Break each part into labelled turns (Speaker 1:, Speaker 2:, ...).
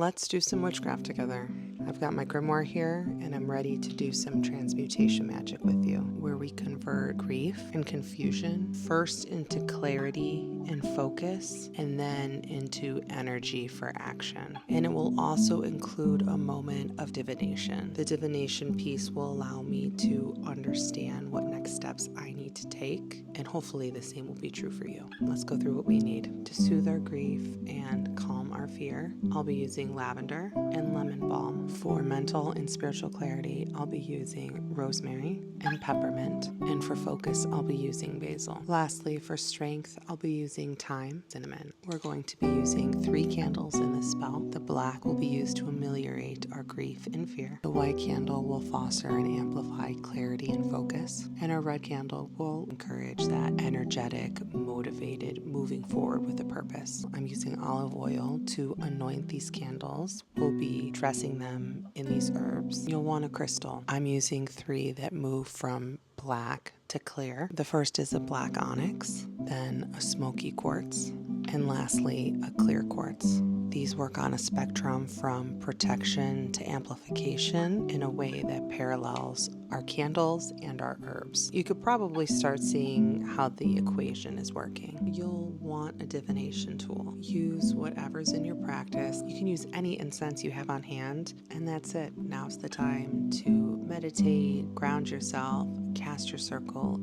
Speaker 1: Let's do some witchcraft together. I've got my grimoire here, and I'm ready to do some transmutation magic with you, where we convert grief and confusion first into clarity and focus, and then into energy for action. And it will also include a moment of divination. The divination piece will allow me to understand what next steps I need to take, and hopefully the same will be true for you. Let's go through what we need to soothe our grief and calm our fear. I'll be using lavender and lemon balm. For mental and spiritual clarity, I'll be using rosemary and peppermint. And for focus, I'll be using basil. Lastly, for strength, I'll be using thyme, cinnamon. We're going to be using 3 candles in this spell. The black will be used to ameliorate our grief and fear. The white candle will foster and amplify clarity and focus. And our red candle will encourage that energetic, motivated, moving forward with a purpose. I'm using olive oil to anoint these candles. We'll be dressing them in these herbs. You'll want a crystal. I'm using 3 that move from black to clear. The first is a black onyx, then a smoky quartz, and lastly, a clear quartz. These work on a spectrum from protection to amplification in a way that parallels our candles and our herbs. You could probably start seeing how the equation is working. You'll want a divination tool. Use whatever's in your practice. You can use any incense you have on hand, and that's it. Now's the time to meditate, ground yourself, cast your circle.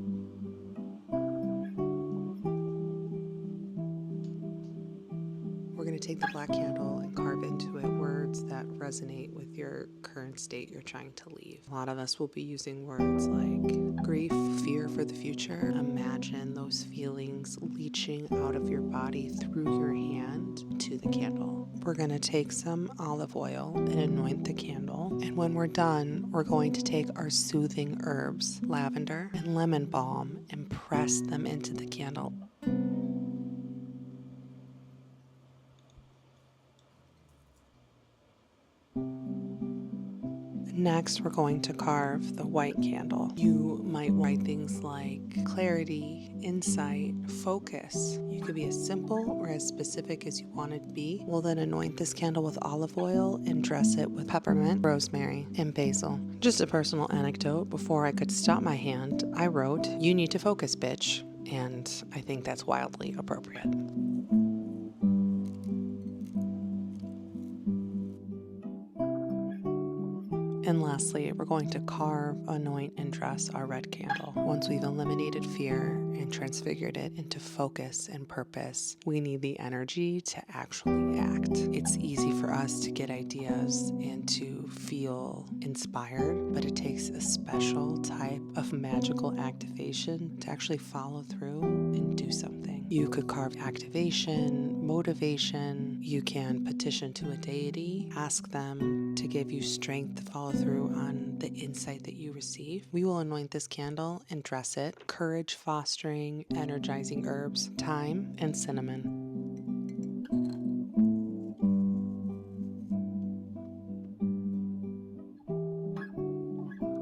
Speaker 1: We're going to take the black candle and carve into it words that resonate with your current state you're trying to leave. A lot of us will be using words like grief, fear for the future. Imagine those feelings leaching out of your body through your hand to the candle. We're going to take some olive oil and anoint the candle. And when we're done, we're going to take our soothing herbs, lavender and lemon balm, and press them into the candle. Next, we're going to carve the white candle. You might write things like clarity, insight, focus. You could be as simple or as specific as you want it to be. We'll then anoint this candle with olive oil and dress it with peppermint, rosemary, and basil. Just a personal anecdote, before I could stop my hand, I wrote, "You need to focus, bitch." And I think that's wildly appropriate. And lastly, we're going to carve, anoint, and dress our red candle. Once we've eliminated fear and transfigured it into focus and purpose, we need the energy to actually act. It's easy for us to get ideas and to feel inspired, but it takes a special type of magical activation to actually follow through and do something. You could carve activation, motivation. You can petition to a deity, ask them to give you strength to follow through on the insight that you receive. We will anoint this candle and dress it. Courage fostering, energizing herbs, thyme, and cinnamon.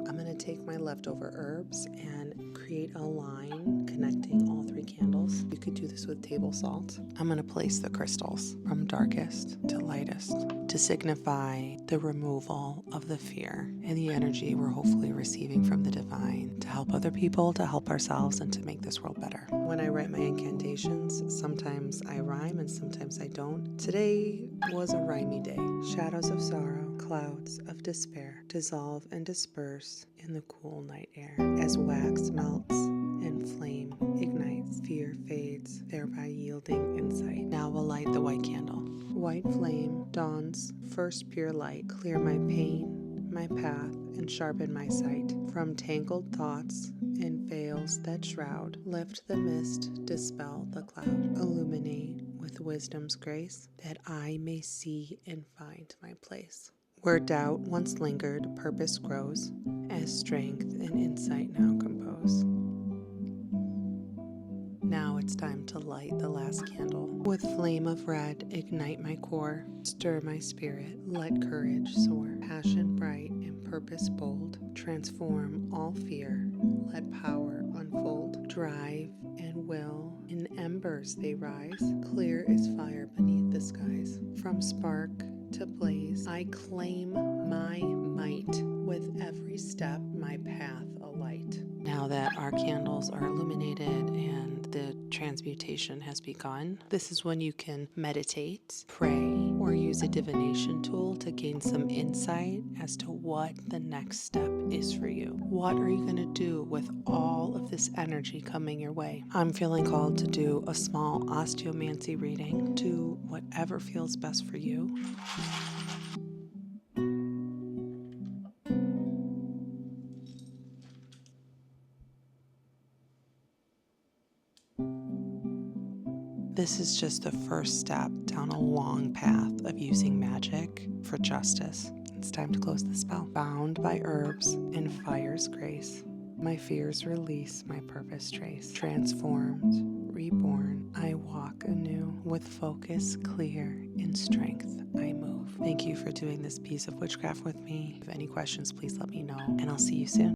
Speaker 1: I'm going to take my leftover herbs and create a line connecting all 3 candles. You could do this with table salt. I'm going to place the crystals from darkest to lightest to signify the removal of the fear and the energy we're hopefully receiving from the divine to help other people, to help ourselves, and to make this world better. When I write my incantations, sometimes I rhyme and sometimes I don't. Today was a rhymey day. Shadows of sorrow, clouds of despair, dissolve and disperse in the cool night air. As wax melts and flame ignites, fear fades, thereby yielding insight. Now we'll light the white candle. White flame dawns, first pure light. Clear my pain, my path, and sharpen my sight. From tangled thoughts and veils that shroud, lift the mist, dispel the cloud. Illuminate with wisdom's grace, that I may see and find my place. Where doubt once lingered, purpose grows, as strength and insight now compose. Now it's time to light the last candle. With flame of red, ignite my core, stir my spirit, let courage soar. Passion bright and purpose bold, transform all fear, let power unfold. Drive and will, in embers they rise, clear as fire beneath the skies. From spark to blaze. I claim my might with every step, my path alight. Now that our candles are illuminated and the transmutation has begun, this is when you can meditate, pray, or use a divination tool to gain some insight as to what the next step is for you. What are you going to do with all of this energy coming your way? I'm feeling called to do a small osteomancy reading. Do whatever feels best for you. This is just the first step down a long path of using magic for justice. It's time to close the spell. Bound by herbs and fire's grace, my fears release, my purpose trace. Transformed, reborn, I walk anew. With focus clear, in strength I move. Thank you for doing this piece of witchcraft with me. If you have any questions, please let me know, and I'll see you soon.